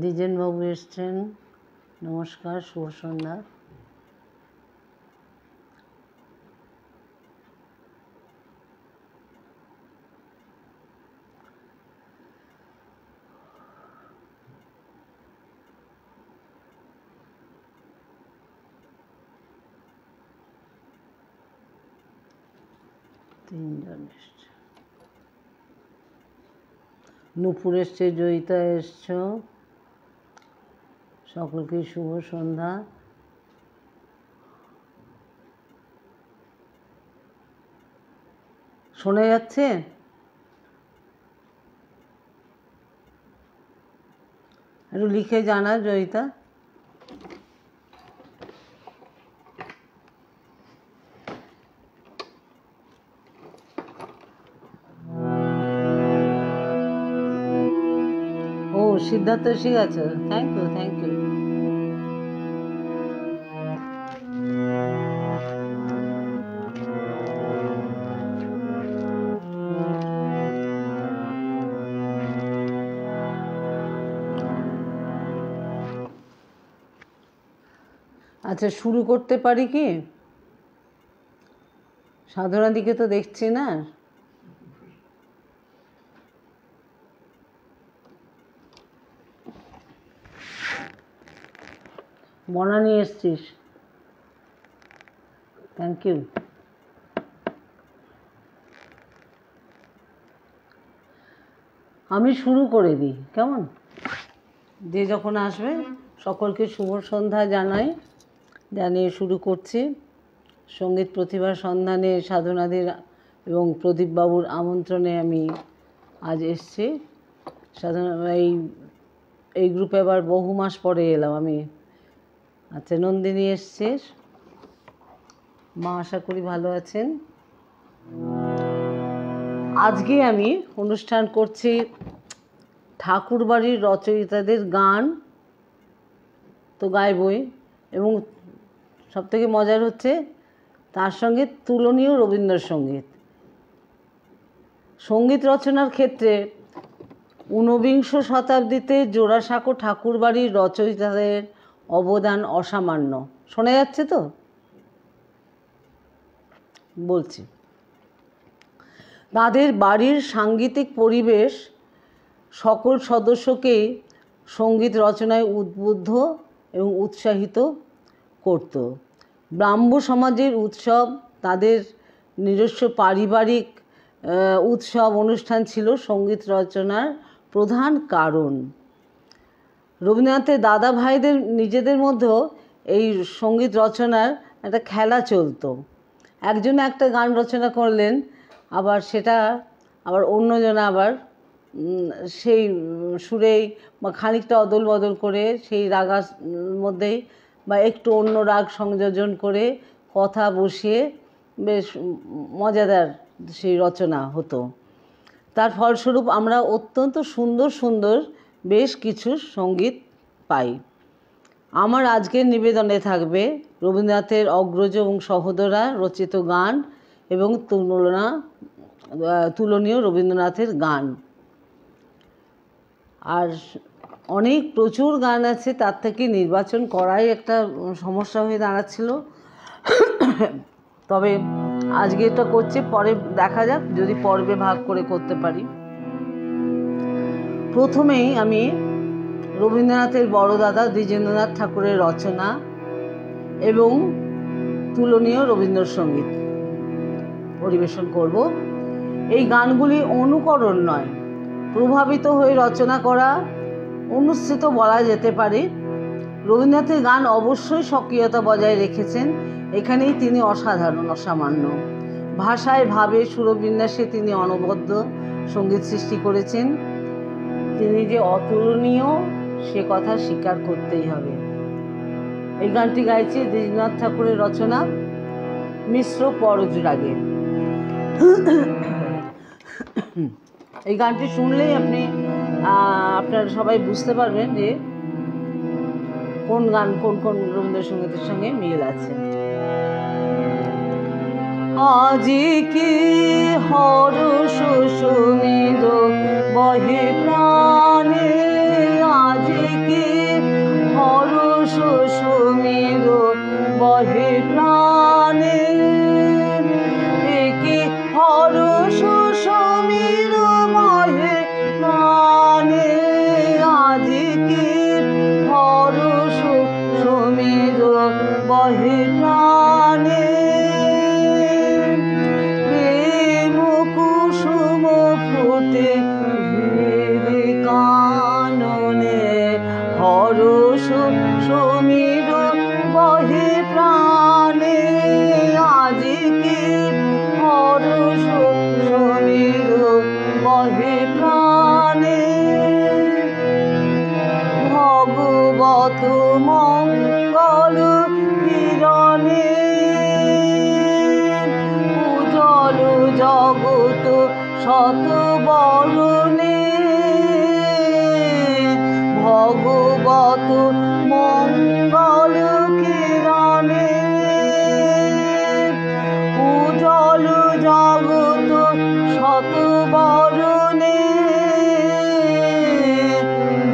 দ্বিজেন বাবু এসছেন, নমস্কার, শুভ সন্ধ্যা। তিনজন এসছে, নূপুর এসছে, জয়িতা এসছ, সকলকে শুভ সন্ধ্যা। শোনা যাচ্ছে? একটু লিখে জানা জয়িতা। ও সিদ্ধার্থ এসে গেছে, থ্যাংক ইউ থ্যাংক ইউ। আচ্ছা, শুরু করতে পারি কি? সাধনা দিকে তো দেখছি না। মনা নিয়ে এসছিস, থ্যাংক ইউ। আমি শুরু করে দিই, কেমন? যে যখন আসবে সকলকে শুভ সন্ধ্যা জানিয়ে শুরু করছি। সঙ্গীত প্রতিভার সন্ধানে সাধনাদের এবং প্রদীপবাবুর আমন্ত্রণে আমি আজ এসছি। সাধনা এই গ্রুপে আবার বহু মাস পরে এলাম আমি। আচ্ছা, নন্দিনী এসছে, মা আশা করি ভালো আছেন। আজকে আমি অনুষ্ঠান করছি ঠাকুরবাড়ির রচয়িতাদের গান তো গাইবই, এবং সবথেকে মজার হচ্ছে তার সঙ্গে তুলনীয় রবীন্দ্রসঙ্গীত। সঙ্গীত রচনার ক্ষেত্রে ঊনবিংশ শতাব্দীতে জোড়াসাঁকো ঠাকুরবাড়ির রচয়িতাদের অবদান অসামান্য। শোনা যাচ্ছে তো? বলছি, তাদের বাড়ির সাংগীতিক পরিবেশ সকল সদস্যকেই সঙ্গীত রচনায় উদ্বুদ্ধ এবং উৎসাহিত করত। ব্রাহ্ম সমাজের উৎসব, তাদের নিজস্ব পারিবারিক উৎসব অনুষ্ঠান ছিল সঙ্গীত রচনার প্রধান কারণ। রবীন্দ্রনাথের দাদা ভাইদের নিজেদের মধ্যেও এই সঙ্গীত রচনার একটা খেলা চলতো। একজন একটা গান রচনা করলেন, আবার সেটা আবার অন্যজন আবার সেই সুরেই বা খানিকটা অদল বদল করে সেই রাগার মধ্যেই বা একটু অন্য রাগ সংযোজন করে কথা বসিয়ে বেশ মজাদার সেই রচনা হতো। তার ফলস্বরূপ আমরা অত্যন্ত সুন্দর সুন্দর বেশ কিছু সঙ্গীত পাই। আমার আজকের নিবেদনে থাকবে রবীন্দ্রনাথের অগ্রজ এবং সহোদরা রচিত গান এবং তুলনীয় রবীন্দ্রনাথের গান। আর অনেক প্রচুর গান আছে, তার থেকে নির্বাচন করাই একটা সমস্যা হয়ে দাঁড়াচ্ছিল। তবে আজকে এটা করছি, পরে দেখা যাক যদি পর্বে ভাগ করে করতে পারি। প্রথমেই আমি রবীন্দ্রনাথের বড় দাদা দ্বিজেন্দ্রনাথ ঠাকুরের রচনা এবং তুলনীয় রবীন্দ্রসঙ্গীত পরিবেশন করব। এই গানগুলি অনুকরণ নয়, প্রভাবিত হয়ে রচনা করা, অনুসৃত বলা যেতে পারে। রবীন্দ্রনাথের গান অবশ্যই স্বকীয়তা বজায় রেখেছেন, এখানেই তিনি অসাধারণ, অসামান্য। ভাষায়, ভাবে, সুরবিন্যাসে তিনি অনবদ্য সঙ্গীত সৃষ্টি করেছেন। তিনি যে অতুলনীয় সে কথা স্বীকার করতেই হবে। এই গানটি গাইছে দ্বিজনাথ ঠাকুরের রচনা, মিশ্র পরজরাগে। এই গানটি শুনলেই আপনারা সবাই বুঝতে পারবেন যে কোন গান কোন রবীন্দ্রসঙ্গীতের সঙ্গে মিল আছে। আজি কি হরষ সুমির বহে প্রাণে, আজি কি হরষ সুমির বহে প্রাণে, কি হরষ সুমির বহে প্রাণে, আজি কি হরষ সুমির বহে প্রাণে, প্রেম কুসুম ফুটে হৃদে কাননে, হরষ সুমির বহে প্রাণে, আজি কি হরষ সুমির বহে প্রাণে, ভগবত মঙ্গল কিরণে, উজ্জ্বল জগৎ শত বরণে, ভগবত মঙ্গল কিরণে, উজ্জ্বল জগৎ শত বরণে,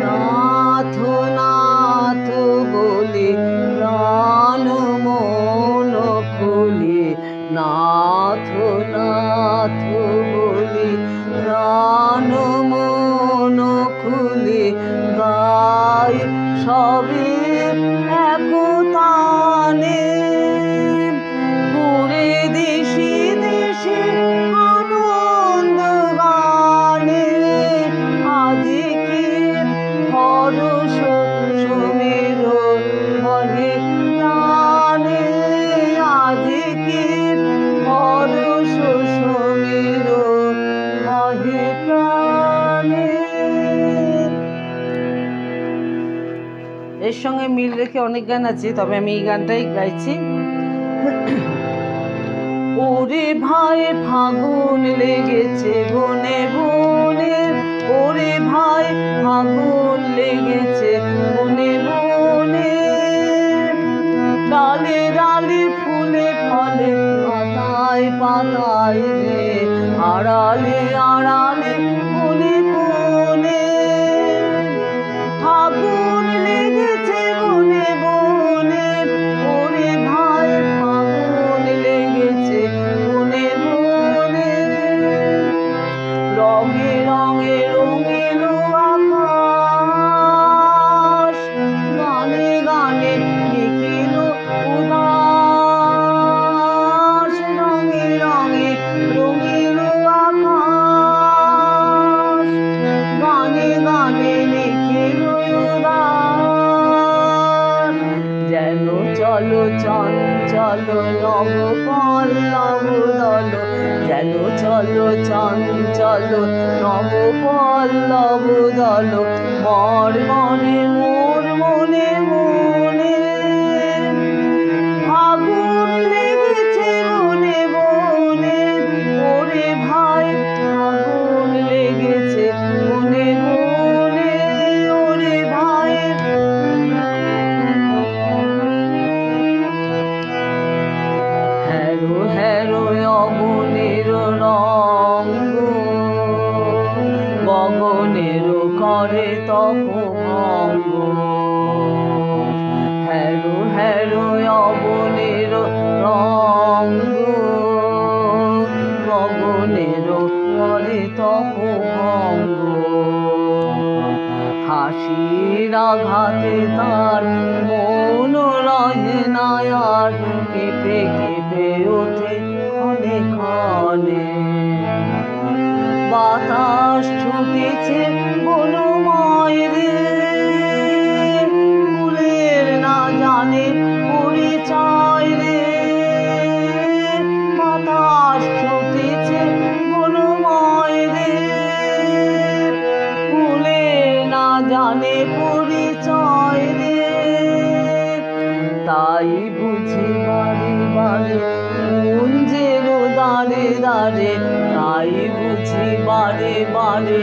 নাথ নাথ বলে প্রাণ মন খুলে, নাথ নাথ বলে প্রাণ মন খুলে, গাই সবে একতানে, ঘুরে দেশে দেশে আনন্দ গানে, আজি কি হরষ সুমির বহে প্রাণে, আজি কি হরষ সুমির বহে প্রাণে। এর সঙ্গে মিল রেখে অনেক গান আছে, তবে আমি এই গানটাই গাইছি। ওরে ভাই ফাগুন লেগেছে বনে বনে, ওরে ভাই ফাগুন লেগেছে বনে বনে, ডালে ডালে ফুলে ফলে পাতায় পাতায় রে, আড়ালে আড়ালে কোনে কোনে, ফাগুন লেগেছে বনে বনে, ওরে ভাই ফাগুন লেগেছে বনে বনে, রঙে রঙে রঙিল আকাশ, গানে গানে লিখিল উদাস, রঙে রঙে রঙিল আকাশ, গানে গানে লিখিল উদাস, যেন চলো চঞ্চল নব পল্লব দল, যেন চলো চঞ্চল নব পল্লব দল, মর মনে মোর মনে মনে, ফাগুন লেগেছে বনে বনে, ওরে ভাই ফাগুন লেগেছে বনে বনে, ওরে ভাই। হ্যারো হ্যারো অবনের রঙ্গ, গগনের করে তপভঙ্গ, হ্যারো হ্যারো অবনের রঙ্গ, গগনের করে তপভঙ্গ, হাসির আঘাতে তার মন রহে না আর, কেঁপে কেঁপে ওঠে ক্ষণে ক্ষণে, বাতাস ছুটেছে বনময় রে, ফুলের তাই বুঝি বারে বারে কুঞ্জের দ্বারে দ্বারে, তাই বুঝি বারে বারে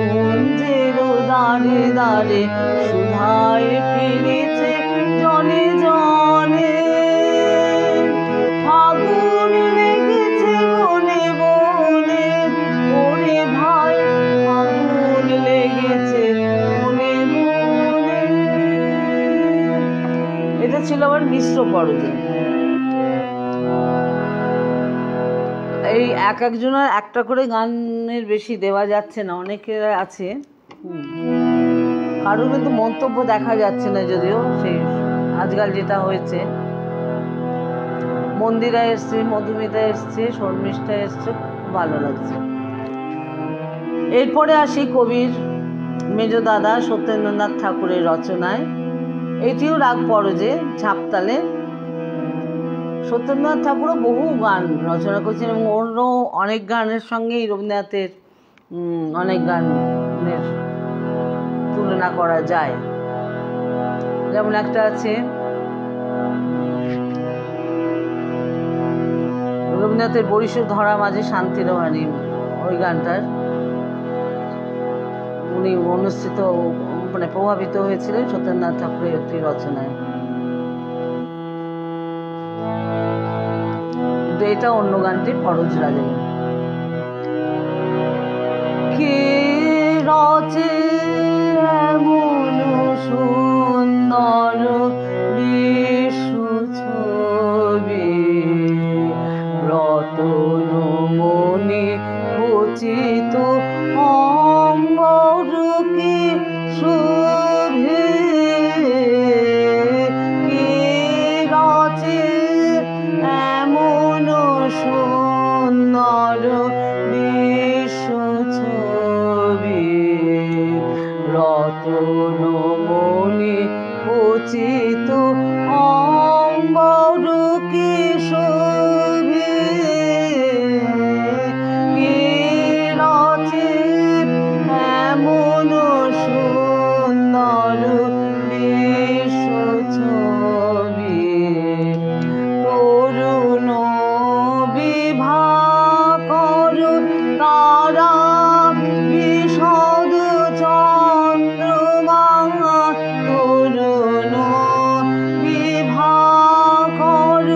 কুঞ্জের দ্বারে দ্বারে, সুধায় ফিরেছে জনে জনে। ফাগুন লেগেছে বনে বনে, ওরে ভাই ফাগুন লেগেছে বনে বনে। এটা ছিল আবার মিশ্র পরজে। এই এক একজনের একটা করে গানের বেশি দেওয়া যাচ্ছে না, অনেকের আছে, কারোর কিন্তু মন্তব্য দেখা যাচ্ছে না, যদিও সেই আজকাল যেটা হয়েছে। মন্দিরা এসছে, মধুমিতা এসছে, শর্মিষ্ঠা এসছে, খুব ভালো লাগছে। এরপরে আসি কবির মেজ দাদা সত্যেন্দ্রনাথ ঠাকুরের রচনায়। এটিও রাগ পরজে, ঝাপতালে। সত্যেন্দ্রনাথ ঠাকুরও বহু গান রচনা করেছেন এবং অন্য অনেক গানের সঙ্গেই রবীন্দ্রনাথের অনেক গানের তুলনা করা যায়। যেমন একটা আছে রবীন্দ্রনাথের বরিশ ধরা মাঝে শান্তির বাণী, ওই গানটার উনি অনুষ্ঠিত মানে প্রভাবিত হয়েছিলেন সত্যেন্দ্রনাথ ঠাকুরের একটি রচনায়। এটা অন্য গানটি পরজ রাগে। কে রচে এমন সুন্দর বিশ্ব ছবি, রতন মণি খচিত অঙ্গর কি শোভে। কে রচে এমন সুন্দর বিশ্ব ছবি, রতন মণি খচিত অঙ্গর কি শোভে। কে রচে এমন সুন্দর বিশ্ব ছবি, তরুণ বিভাকর তারা বিশদ চন্দ্রমা, তরুণ বিভাকর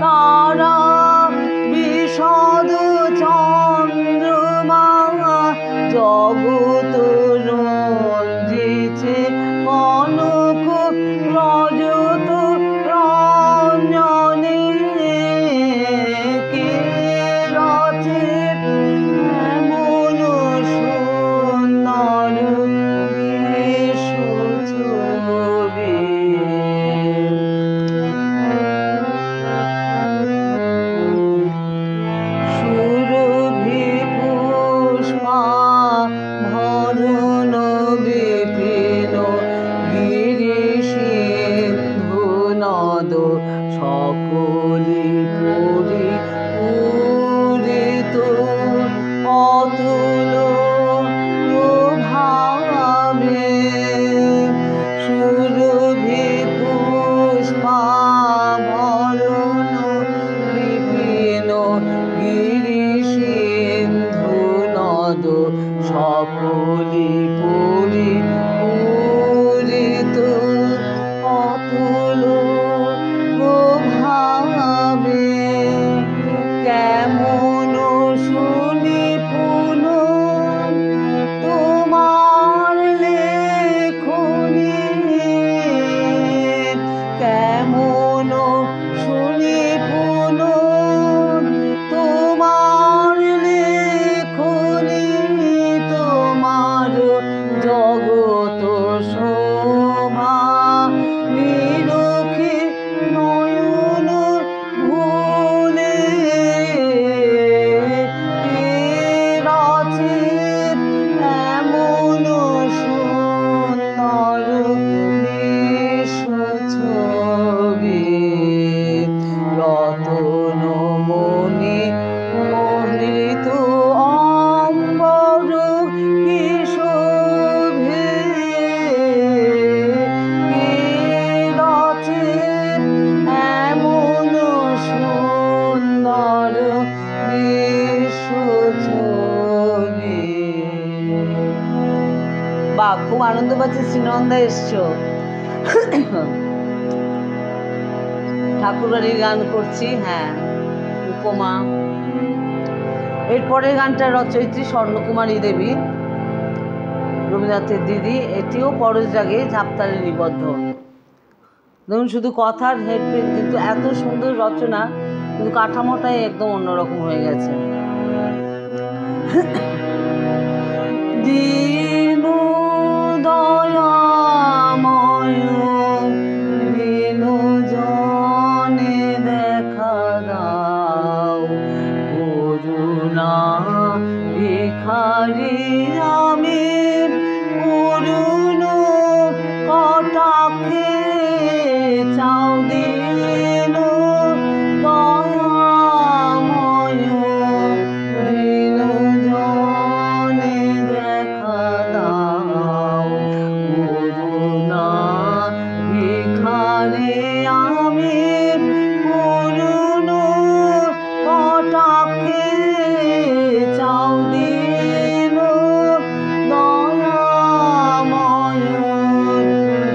তারা বিশদ চন্দ্রমা, জগৎ রঞ্জিছে কনক রজত রঞ্জনে। কে রচে এমন সুন্দর বিশ্ব ছবি। সুরভি পুষ্পা ভরণ বিপিন, গিরি সিন্ধু নদ সকলি পুরি পূরিত, অতুল প্রভাবে। সুরভি পুষ্পা ভরণ বিপিন, গিরি সিন্ধু নদ সকলি পুরি পূরিত, অতুল প্রভাবে। পাচ্ছি শ্রীনন্দা এসছো। ঠাকুরবাড়ির গান করছি, হ্যাঁ, উপমা। এরপরের গানটা রচয়িত্রী স্বর্ণকুমারী দেবী, রবীন্দ্রনাথের দিদি। এটিও পরশ জাগে ঝাপতালে নিবদ্ধ। ধরুন শুধু কথার হেরফের, কিন্তু এত সুন্দর রচনা, কিন্তু কাঠামোটাই একদম অন্যরকম হয়ে গেছে। দীন দয়াময় দীন জনে দেখা দাও, করুণা ভিখারি আমি করুণ কটাক্ষে চাও দীন দয়াময় দীন জনে দেখা দাও, করুণা ভিখারি আমি করুণ কটাক্ষে চাও দীন দয়াময়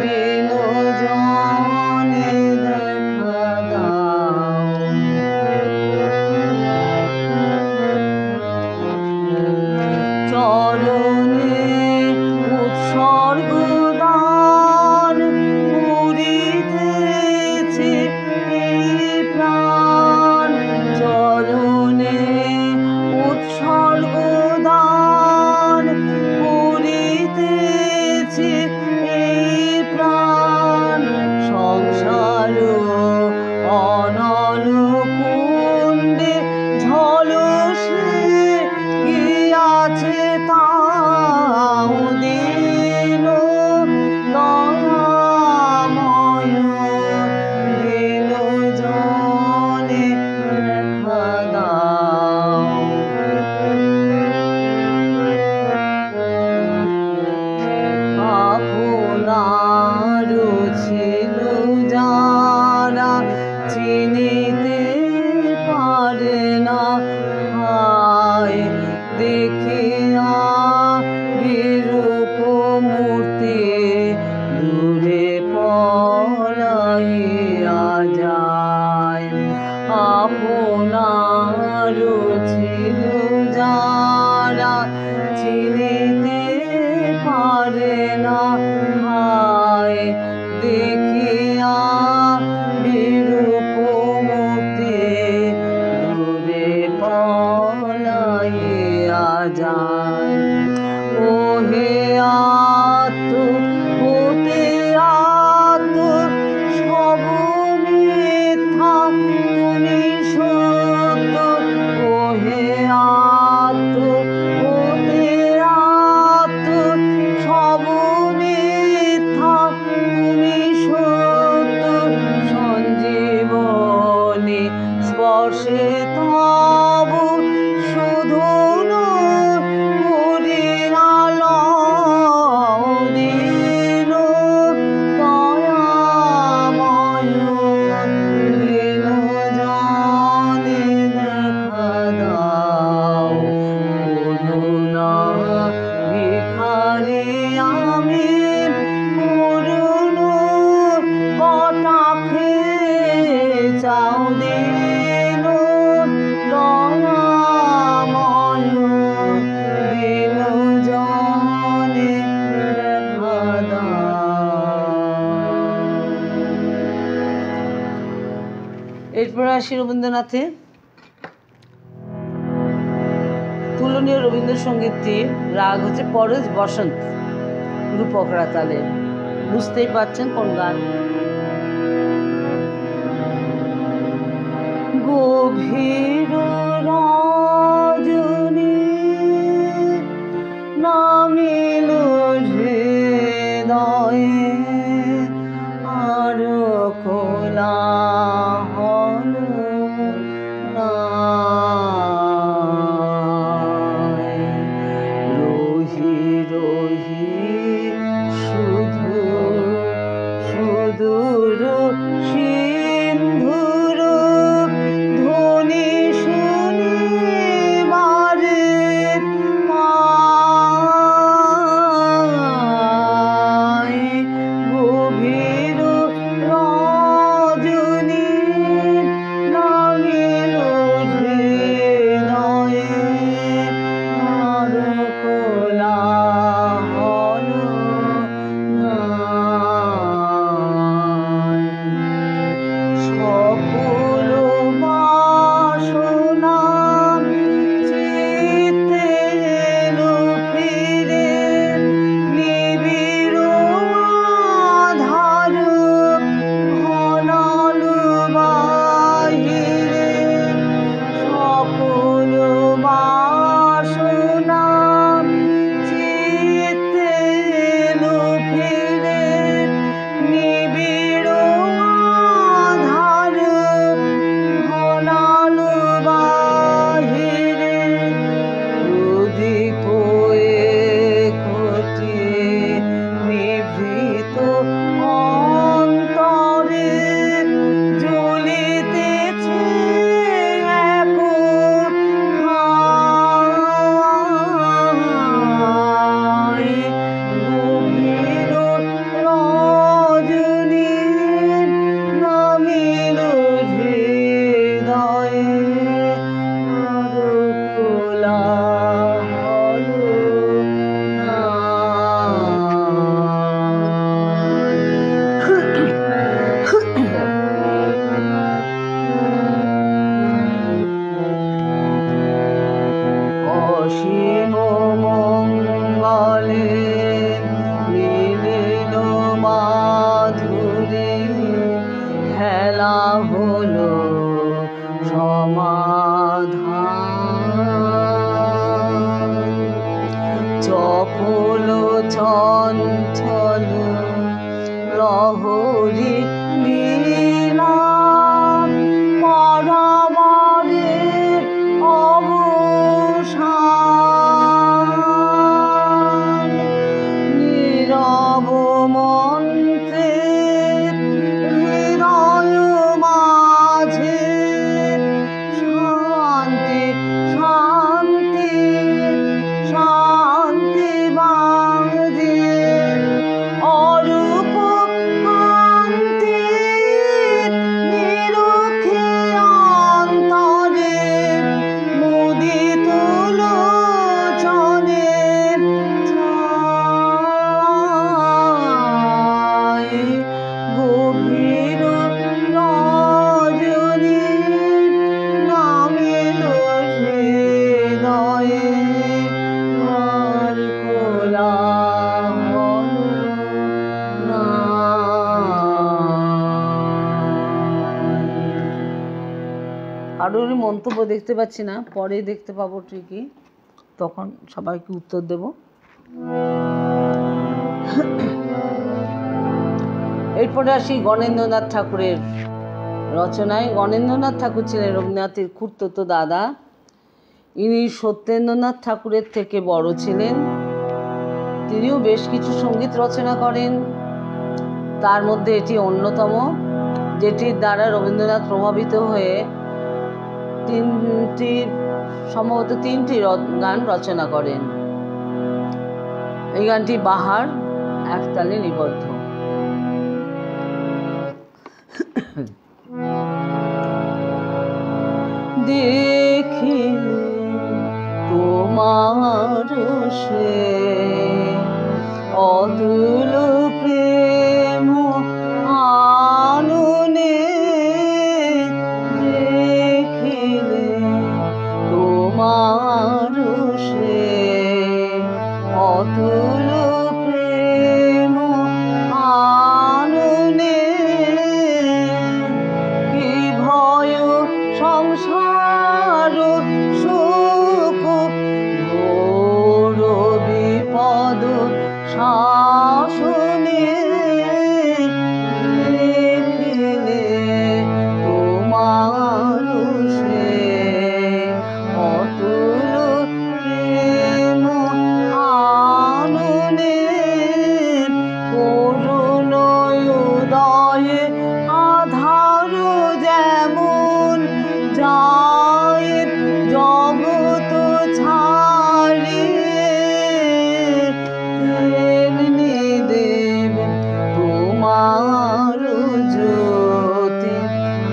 দীন জনে দেখা দাও। চরণে উৎসর্গ দান করিতেছি এই প্রাণ, চরণে উৎসর্গ দান করিতেছি এই প্রাণ, সংসার অনল কুণ্ডে ঝলসে গিয়াছে তাও দীন দয়াময় দীন জনে দেখা দাও। আপনার ছিল যারা চিনিতে পারে না, হায় দেখিয়া বিরূপ মূর্তি দূরে পলাইয়া যায়। আপনার ছিল যারা চিনিতে পারে না, হায় দেখিয়া বিরূপ মূর্তি দূরে পলাইয়া যায়। ওহে আত্ম হতে আত্ম সব মিথ্যা তুমি সত্য, ওহে আত্ম হতে আত্ম সব মিথ্যা তুমি সত্য, সঞ্জীবনী স্পর্শে তব শোধন করিলাল দীন দয়াময় দীন জনে দেখা দাও, করুণা ভিখারি আমি করুণ কটাক্ষে চাও দীন দয়াময় দীন জনে দেখা দাও। এরপর আসি রবীন্দ্রনাথের তুলনীয় রবীন্দ্রসঙ্গীতটির রাগ হচ্ছে পরশ বসন্ত, রূপক রাতালের। বুঝতেই পারছেন কোন গান। গভীর রজনী নামিল হৃদয়ে আর কোলাহল নাই, রহি রহি শুধু সুদূর সিন্ধুর ধ্বনি শুনি বারে হলো সমাধান। চপল চঞ্চল লহরী লীলা পরাবারে অবসান। নীরব মন্ত্রে হৃদয় মাঝে শান্তি শান্তি শান্তি বাজে। অরূপ কান্তি নিরুখে অন্তরে মুদিত লোচনে ছায়। গভীর রজনী নামিল হৃদয়ে আর কোলাহল নাই। কারোরই মন্তব্য দেখতে পাচ্ছি না, পরে দেখতে পাবো ঠিকই, তখন সবাইকে উত্তর দেব। এরপরে আসি গণেন্দ্রনাথ ঠাকুরের রচনায়। গণেন্দ্রনাথ ঠাকুর ছিলেন রবীন্দ্রনাথের খুড়তুতো দাদা। ইনি সত্যেন্দ্রনাথ ঠাকুরের থেকে বড় ছিলেন। তিনিও বেশ কিছু সঙ্গীত রচনা করেন, তার মধ্যে এটি অন্যতম, যেটির দ্বারা রবীন্দ্রনাথ প্রভাবিত হয়ে সম্ভবত তিনটি গান রচনা করেন। এই গানটি বাহার একতালে নিবদ্ধ। দেখিলে তোমার সে অতুল প্রেম আননে, দেখিলে তোমার সে অতুল প্রেম আননে। কি ভয় সংসার সুখ ঘোর বিপদ শাসনে, দেখিলে তোমার সে অতুল প্রেম আননে। করুণ উদয়ে আধার যেমন যায় জগৎ ছাড়িয়ে, তেমনি দেব তোমার জ্যোতি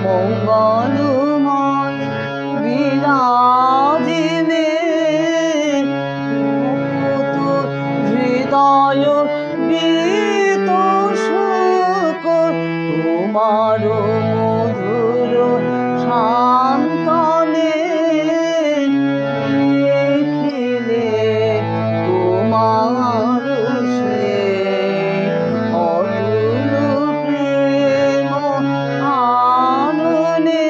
মঙ্গলময় বিরাজিনে। হৃদয় বীত সুখ তোমার মধুর শান্তনে, দেখিলে তোমার সে অতুল প্রেম আননে।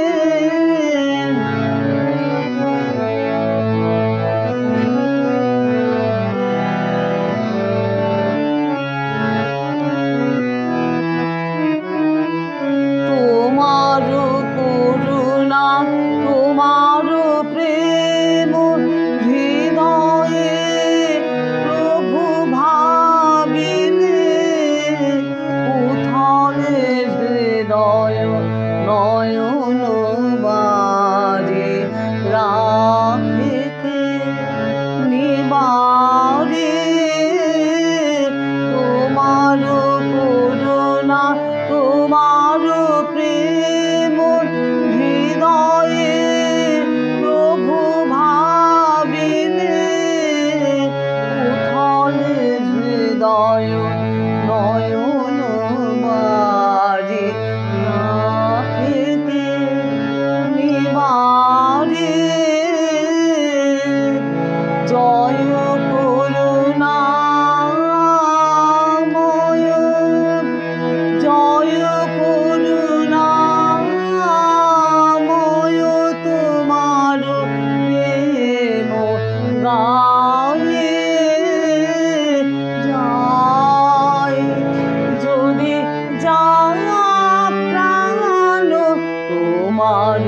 তোমার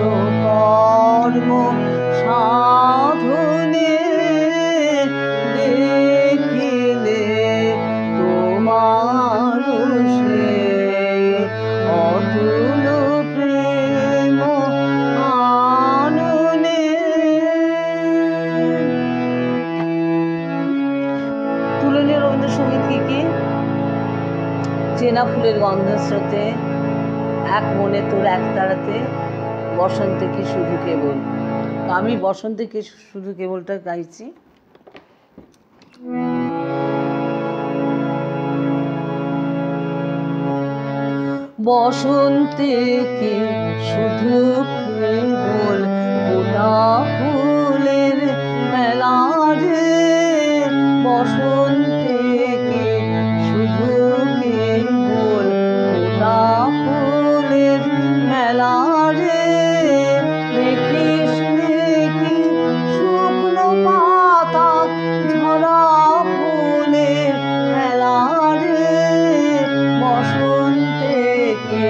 কর্ম সাধনে দেখিলে তোমার সেই অতুল প্রেম আননে। তুলে নিয়ে রবীন্দ্রসঙ্গীত কি? চেনা ফুলের গন্ধ স্রোতে, এক মনে তোর এক তারাতে, বসন্তে কি শুধু কেবল। আমি বসন্তে কি শুধু কেবলটা গাইছি। বসন্তে কি শুধু কেবল গোলাপ ফুলের মেলা রে, বসন্তে কি শুধু কেবল গোলাপ ফুলের মেলা রে, দেখিস দেখি শুকনো পাতা ঝরা ফুলের খেলা রে, বসন্তে কি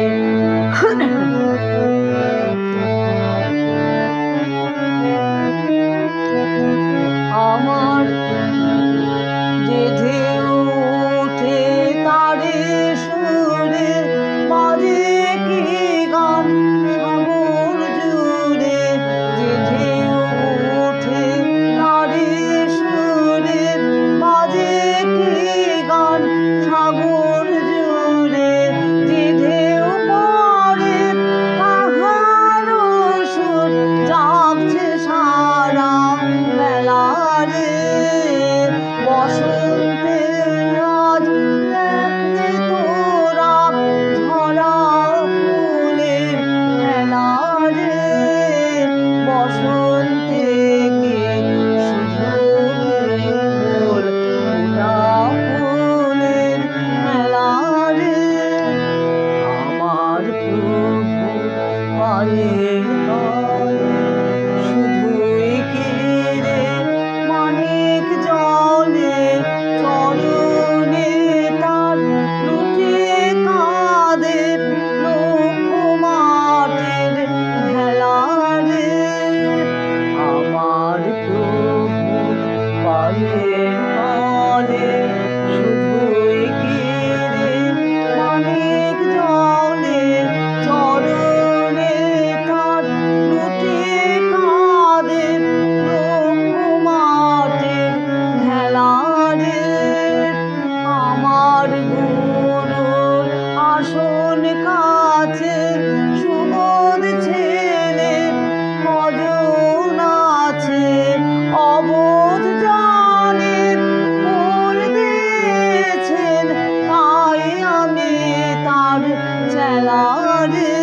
আমার যে ঢেউ ওঠে তারে সুরে, বাজে কি গান সাগর জুড়ে, যে ঢেউ ওঠে তারে সুরে, বাজে কি গান সাগর জুড়ে, যে ঢেউ পড়ে তাহার সুর জাগছে সারা বেলা রে, বসন্তে আজ দেখলে তোরা ঝরা ফুলের খেলা রে, বসন্তে কি শুধু কেবল গোলাপ ফুলের মেলা রে, আমার প্রভু পায়ের তলে শুধুই কি রে মানিক জলে, চরণে তার লুটে কাঁদে লক্ষ মাটির ভেলা রে, আমার প্রভু পায়ের তলে শুধুই কি রে মানিক জলে, চরণে তার লুটে কাঁদে লক্ষ মাটির ভেলা রে, আমার গুরুর আসন কাছে সুবোধ ছেলে কজন আছে, অবোধ জানে ফুল দিয়েছেন, তাই আমি তার চেলা রে,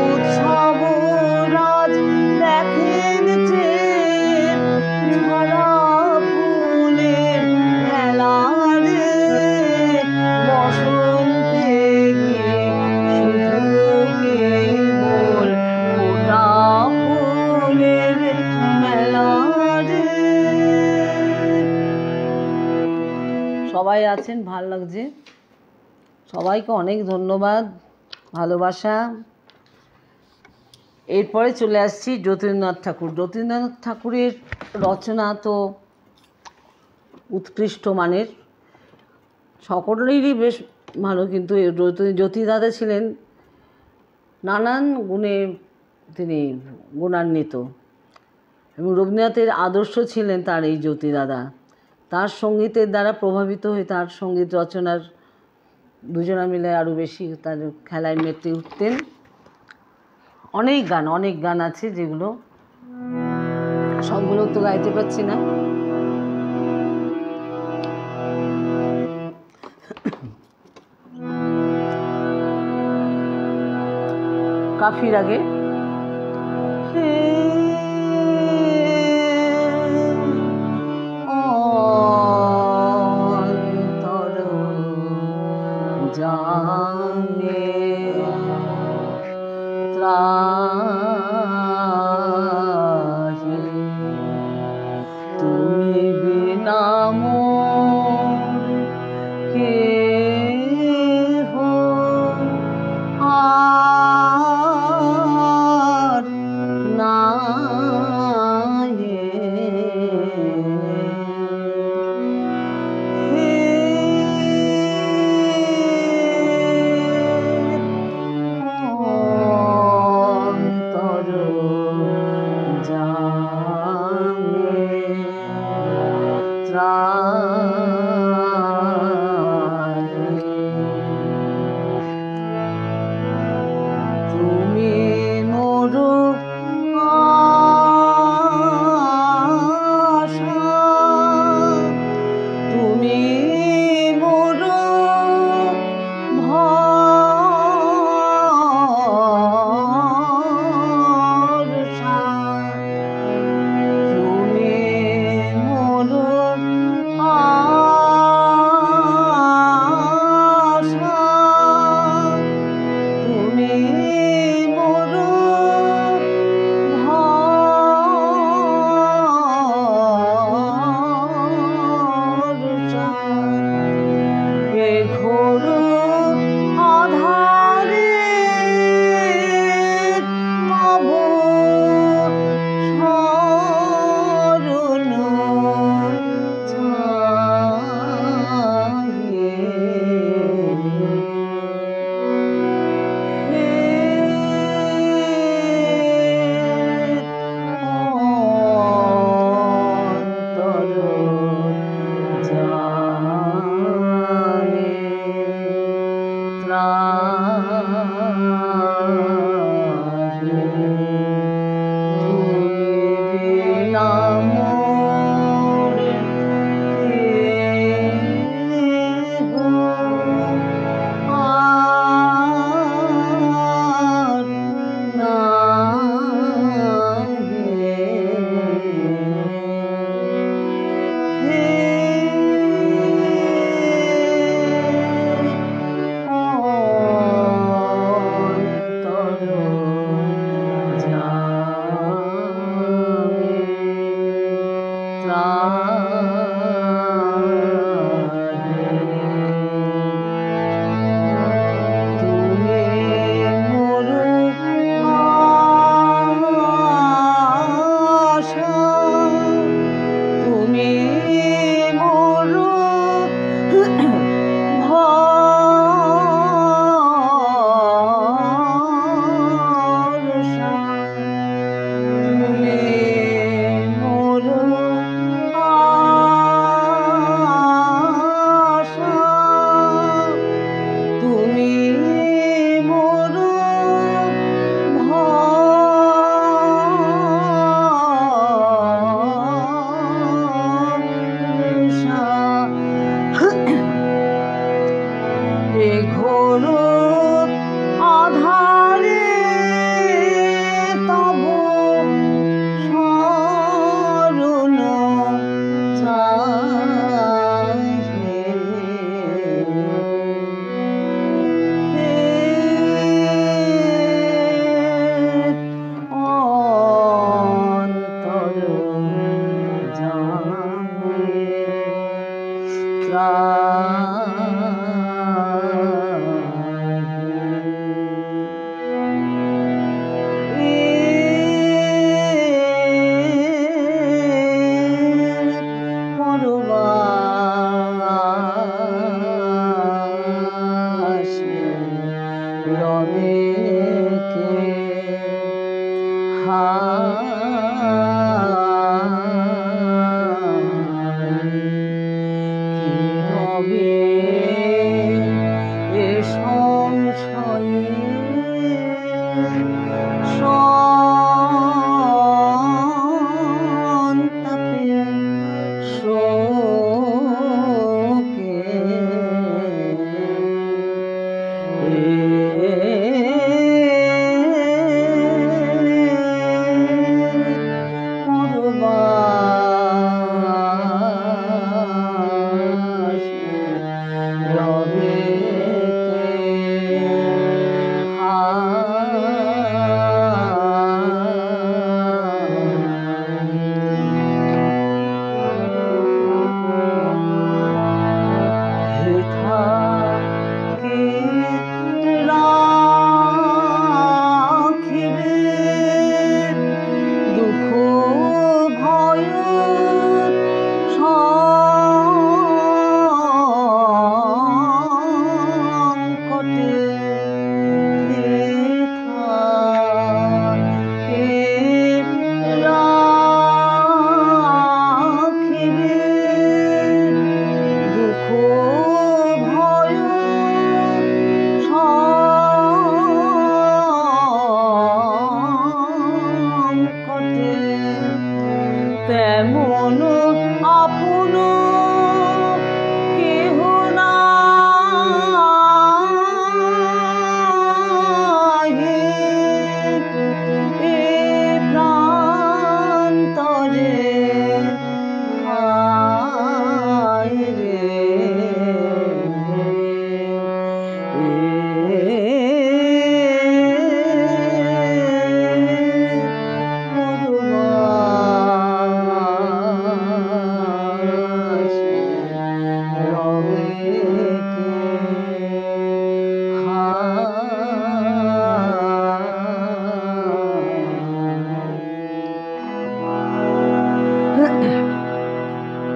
উৎসব রাজ দেখেন চেয়ে ঝরা ফুলের খেলা রে, বসন্তে কি শুধু কেবল গোলাপ ফুলের মেলা রে। সবাই আছেন, ভাল লাগছে, সবাইকে অনেক ধন্যবাদ, ভালোবাসা। এরপরে চলে আসছি যতীন্দ্রনাথ ঠাকুর। যতীন্দ্রনাথ ঠাকুরের রচনা তো উৎকৃষ্ট মানের, সকলেরই বেশ ভালো, কিন্তু জ্যোতিদাদা ছিলেন নানান গুণে তিনি গুণান্বিত, এবং রবীন্দ্রনাথের আদর্শ ছিলেন তার এই জ্যোতিদাদা। তার সঙ্গীতের দ্বারা প্রভাবিত হয়ে তার সঙ্গীত রচনার দুজনা মিলে আরও বেশি তার খেলায় মেতে উঠতেন। অনেক গান আছে, যেগুলো সবগুলো তো গাইতে পারছি না। কাফির আগে জানে ত্রাহি তুমি বিনা মোর কে হো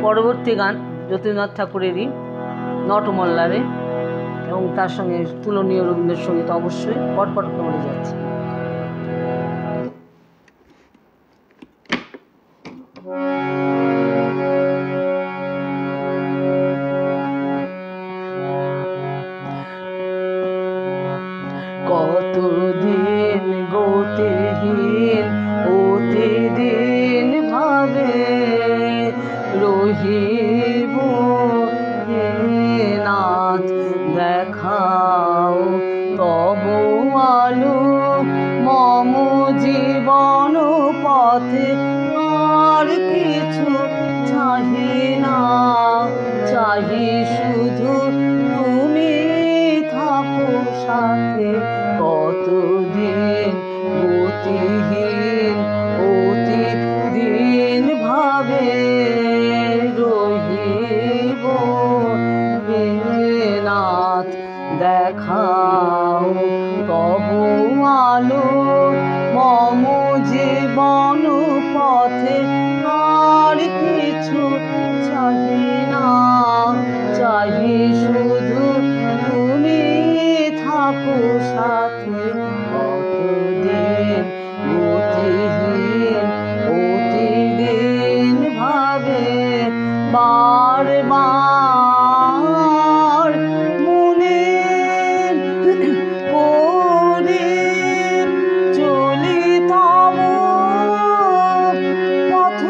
পরবর্তী গান যতীন্দ্রনাথ ঠাকুরেরই নটমল্লারে, এবং তার সঙ্গে তুলনীয় রবীন্দ্রসঙ্গীত অবশ্যই পটপট করে যাচ্ছে। কতদিন গতি জীবন পথে আর কিছু চাহি না, চাহি শুধু তুমি থাকো সাথে। কতদিন গতিহীন অতিদিন ভাবে রহিব, হে নাথ দেখাও তবু আলো মম জীবন পথে। আর কিছু চাহি না, চাহি শুধু তুমি থাকো সাথে। কতদিন গতিহীন অতিদিন ভাবে বারবার মনে পড়ে চলি তব পথ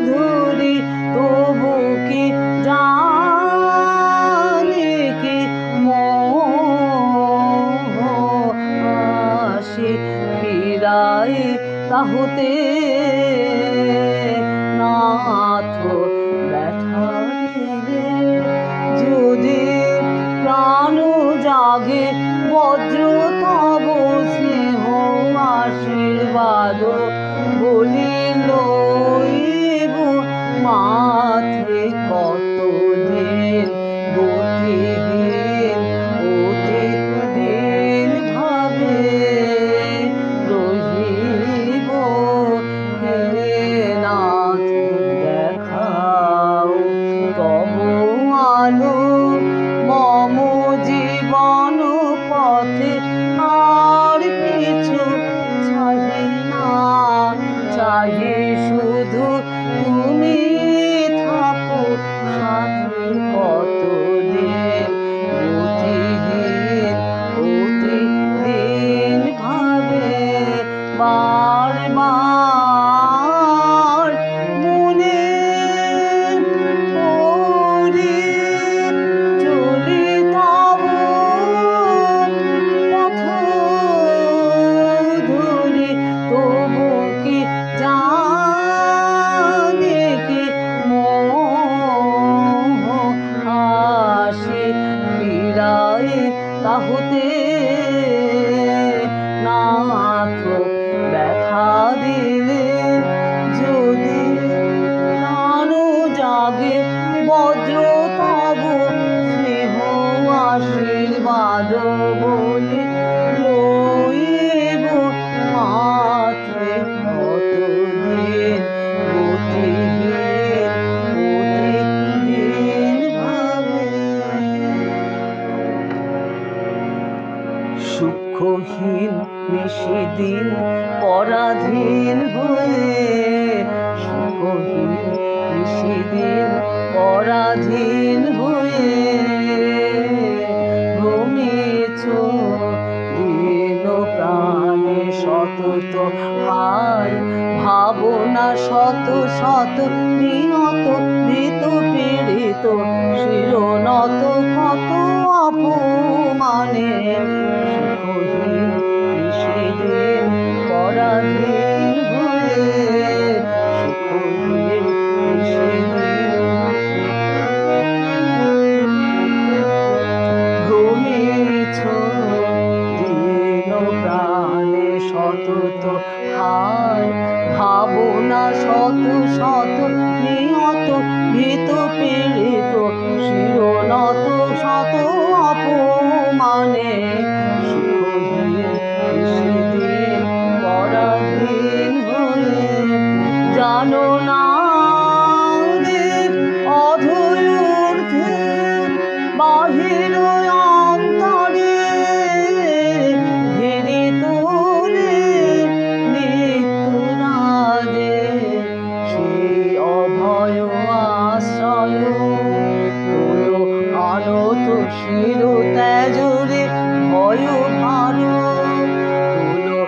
ধরি। তবু কি জানি কি মোহ আসে ফিরায় তাহতে। নাথ ব্যথা দিলে যদি প্রাণ জাগে, বজ্র তব স্নেহ আশীর্বাদ বলি লইব মাথে। কতদিন গতিহীন অতিদিন ভাবে রহিব, হে নাথ দেখাও তবু আলো মম জীবন পথে। আর কিছু চাহি না, চাহি শুধু তুমি থাকো সাথে। কতদিন গতিহীন অতিদিন ভাবে বারবার মনে পড়ে চলি তব পথ ধরি। তবু কি জানি কি মোহ আসে ফিরায় তাহতে। নাথ ব্যথা দিলে যদি প্রাণ জাগে, বজ্র তব স্নেহ আশীর্বাদ বলি লইব মাথে। কতদিন গতিহীন অতিদিন ভাবে সূক্ষ্মহীন নিশিদিন পরাধীন হয়ে। সূক্ষ্মহীন নিশিদিন পরাধীন হয়ে ভ্রমিছ দিন প্রাণে সতত হায়। ভাবনা শত শত নিহত ভীত পীড়িত শিরনত কত অপমানে। সূক্ষ্মহীন নিশিদিন পরাধীন হয়ে, সূক্ষ্মহীন নিশিদিন ভ্রমিছ দিন প্রাণে সতত হায়। ভাবনা শত শত নিহত ভীত পীড়িত শিরনত শত অপমানে। সূক্ষ্মহীন নিশিদিন পরাধীন হয়ে জানো না রে অধৈর্যে বাহির অন্তরে ঘিরি তোরে নিত্যরাজে। সেই অভয় আশ্রয় তোলো আনত শির ত্যাজরে ভয় ভার। তোলো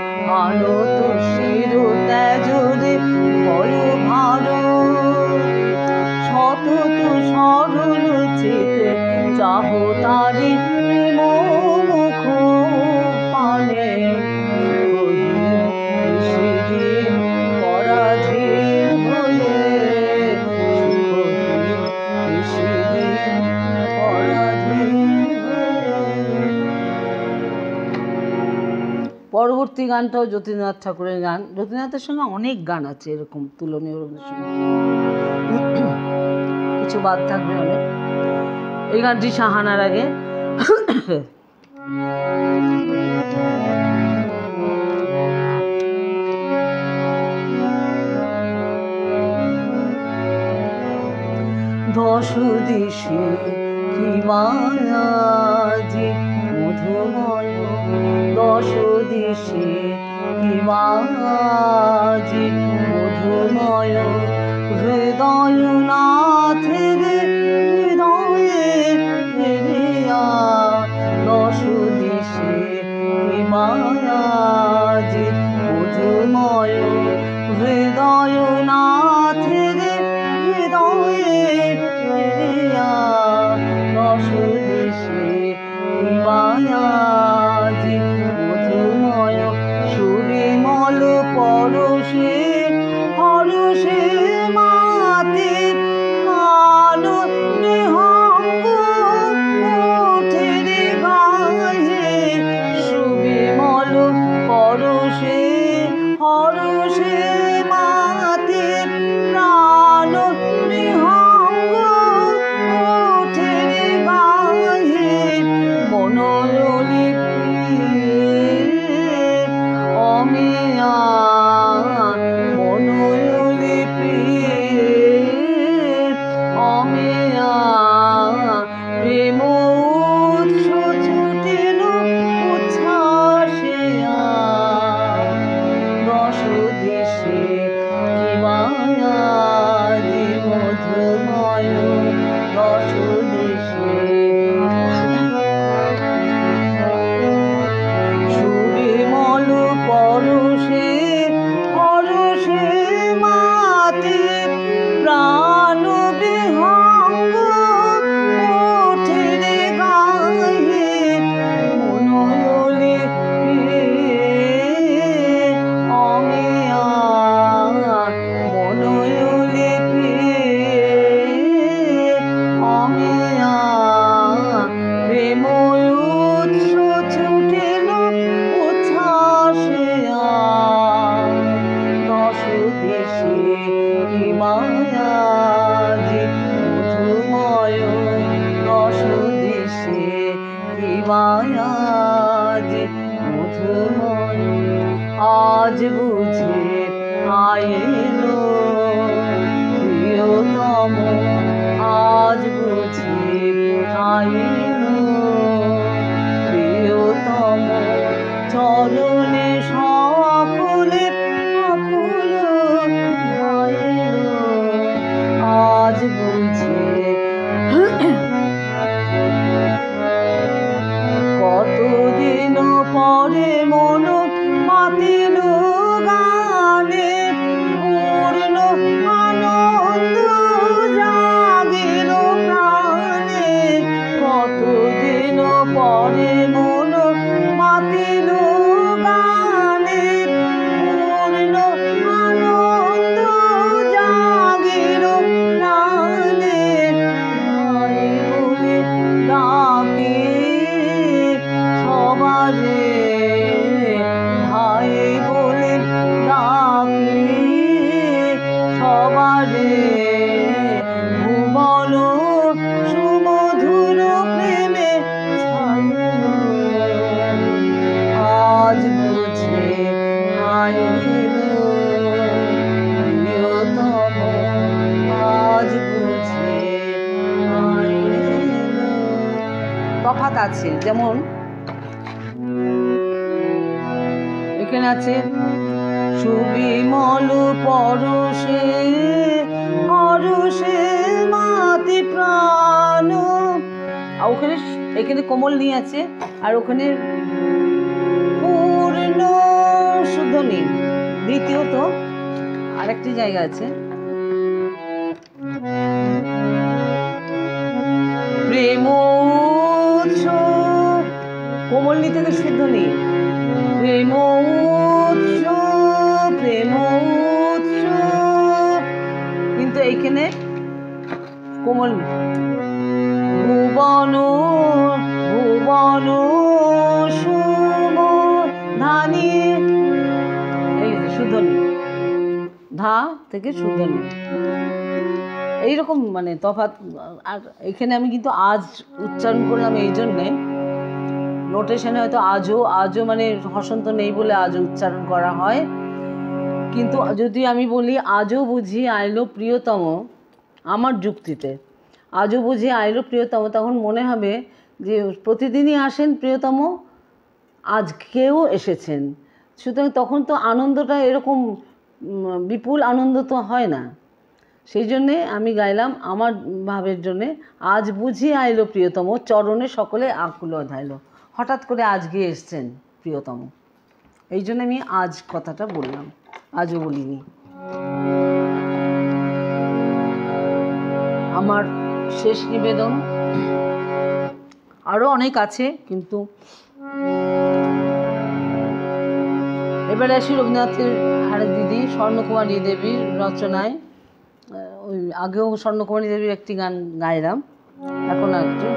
ভক্তি গানটাও যতীন্দ্রনাথ ঠাকুরের গান। যতীন্দ্রনাথের সঙ্গে অনেক গান আছে এরকম তুলনীয় রবীন্দ্রসঙ্গীত, কিছু বাদ থাকবে অনেক। এই গানটি সাহানার আগে। দশ দিশে কি মায়াজি মধুময়, দশ দিশে কি মায়াজি মধুময়, হৃদয় নাথের হৃদয়ে ফিরিয়া, দশ দিশে কি মায়াজি মধুময়, হৃদয় নাথের হৃদয়ে ফিরিয়া, দশ দিশে কি মায়াজি মধুময়, সুবিমল পরশে হরষে মাতে কালো নিহঙ্গ ওঠে রে গায়ে, সুবিমল পরশে হরষে মাতে প্রাণ নিহঙ্গ ওঠে রে গায়ে, মনোরলি অমিয়া মনোরলি অমিয়া, প্রেম উৎস ছুটিল উচ্ছ্বাসিয়া, দশ দিশে কি মায়াজি মধুময়, দশ দিশে সুবিমল পরশে হরষে মাতে প্রাণ বিহঙ্গ ওঠে রে গায়ে, মনোরলি অমিয়া মনোরলি অমিয়া, প্রেম উৎস ছুটিল উচ্ছ্বাসিয়া, দশ দিশে কি মায়াজি মধুময়, দশ দিশে কি মায়াজি মধুময়, আজ বুঝে আইলো প্রিয়তম, আজ বুঝে আইলো প্রিয়তম, চরণে সকলে আকুল ধাইলো, আজ বুঝে কতদিন পরে মন মাতিল গানে, পূর্ণ আনন্দ জাগিল প্রাণে, কতদিন পরে মন মাতিল গানে, পূর্ণ আনন্দ জাগিল প্রাণে, ভাই বলে ডাকে সবারে, ভাই বলে ডাকে সবারে, ভুবন সুমধুর প্রেমে ছাইল, আজ বুঝে আইল প্রিয়তম, আজ বুঝে আইল। তফাৎ আছে, যেমন এখানে আছে সুবিমল পরশে হরষে মাতে প্রাণ, আর ওখানে এখানে কোমল নি আছে, আর ওখানে পূর্ণ শুদ্ধ নি। দ্বিতীয়ত আরেকটি জায়গা আছে, প্রেম উৎস, কোমল নি থেকে শুদ্ধ নি, প্রেম উৎস প্রেম উৎস, কিন্তু এইখানে কোমল, ভুবন ভুবন সুম ধানী শুধনি, ধা থেকে শুধনি, এইরকম মানে তফাৎ। আর এখানে আমি কিন্তু আজ উচ্চারণ করলাম এই জন্যে, নোটেশনে হয়তো আজও মানে হসন্ত নেই বলে আজও উচ্চারণ করা হয়, কিন্তু যদি আমি বলি আজও বুঝি আইলো প্রিয়তম, আমার যুক্তিতে আজও বুঝি আইলো প্রিয়তম, তখন মনে হবে যে প্রতিদিনই আসেন প্রিয়তম, আজকেও এসেছেন। সুতরাং তখন তো আনন্দটা এরকম বিপুল আনন্দ তো হয় না। সেই জন্যে আমি গাইলাম আমার ভাবের জন্যে, আজ বুঝি আইলো প্রিয়তম, চরণে সকলে আকুল ধাইল। হঠাৎ করে আজকে এসছেন প্রিয়তম, এই জন্য আমি আজ কথাটা বললাম, আজও বলিনি। আমার শেষ নিবেদন, আরও অনেক আছে, কিন্তু এবারে আসি রবীন্দ্রনাথের হারে দিদি স্বর্ণকুমারী দেবীর রচনায়। ওই আগেও স্বর্ণকুমারী দেবীর একটি গান গাইলাম, এখন একটু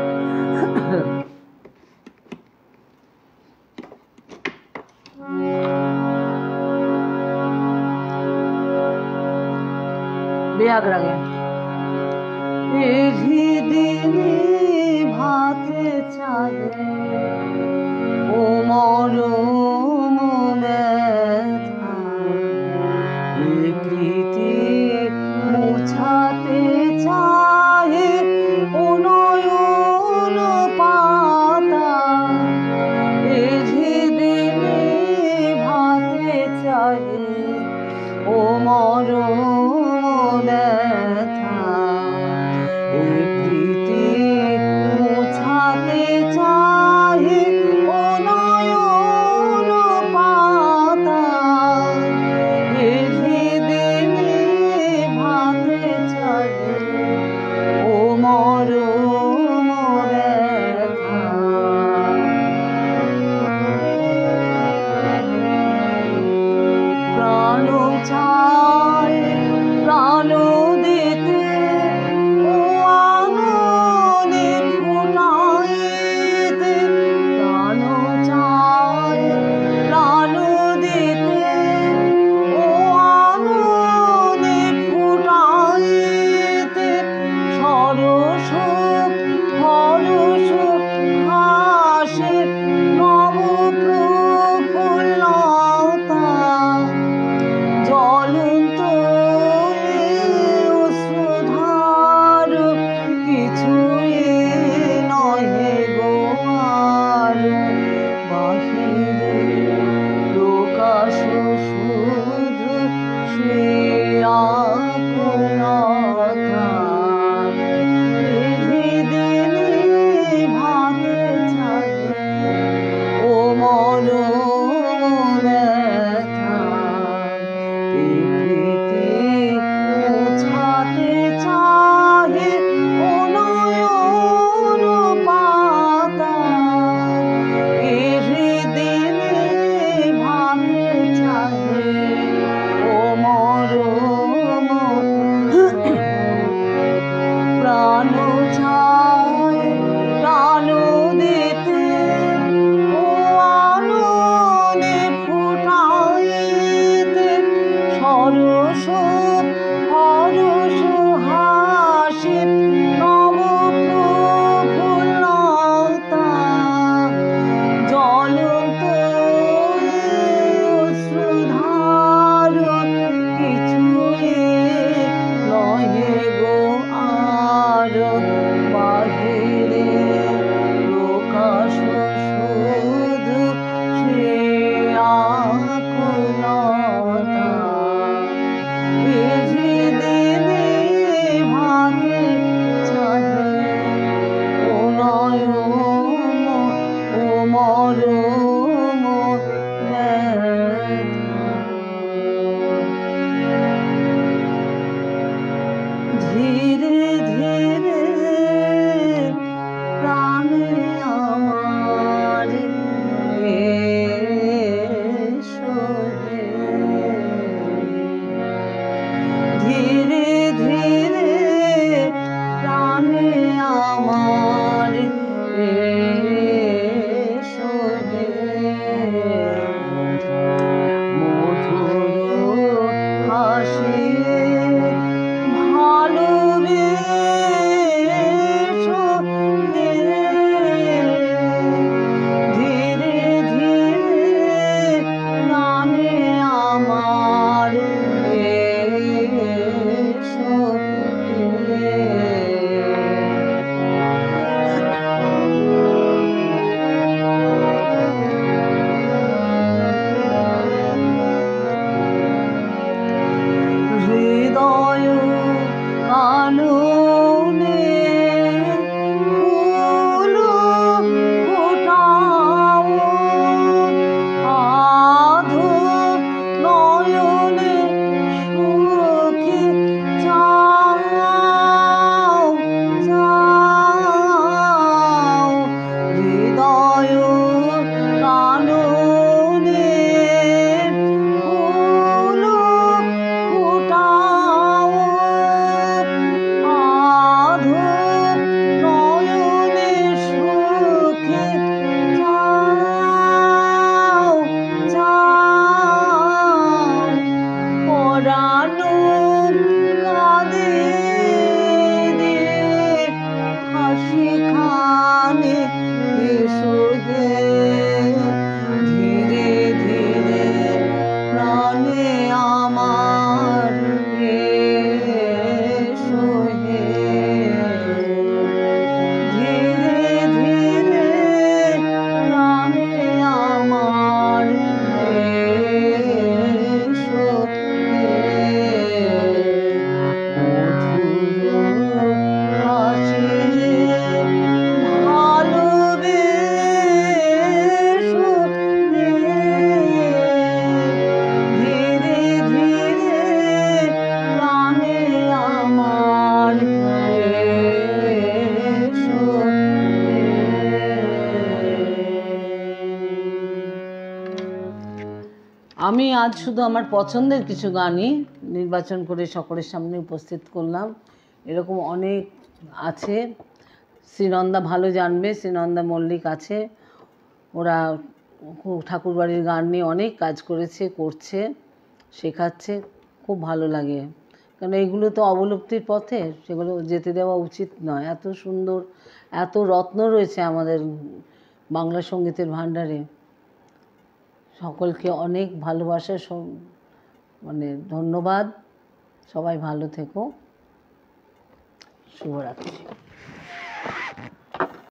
বেয়াগ রাগে। ভাতে চালে ও মরম ব্যথা, প্রীতি মুছাতে চাহে ও নয়ন পাতা, ভাতে চাহে ও মরম ব্যথা, প্রীতি মুছাতে চাহে ও নয়ন আজ শুধু আমার পছন্দের কিছু গানই নির্বাচন করে সকলের সামনে উপস্থিত করলাম। এরকম অনেক আছে। শ্রীনন্দা ভালো জানবে, শ্রীনন্দা মল্লিক আছে, ওরা ঠাকুরবাড়ির গান নিয়ে অনেক কাজ করেছে, করছে, শেখাচ্ছে, খুব ভালো লাগে। কারণ এইগুলো তো অবলুপ্তির পথে, সেগুলো যেতে দেওয়া উচিত নয়। এত সুন্দর, এত রত্ন রয়েছে আমাদের বাংলা সঙ্গীতের ভাণ্ডারে। সকলকে অনেক ভালোবাসা, মানে ধন্যবাদ। সবাই ভালো থেকো। শুভরাত্রি।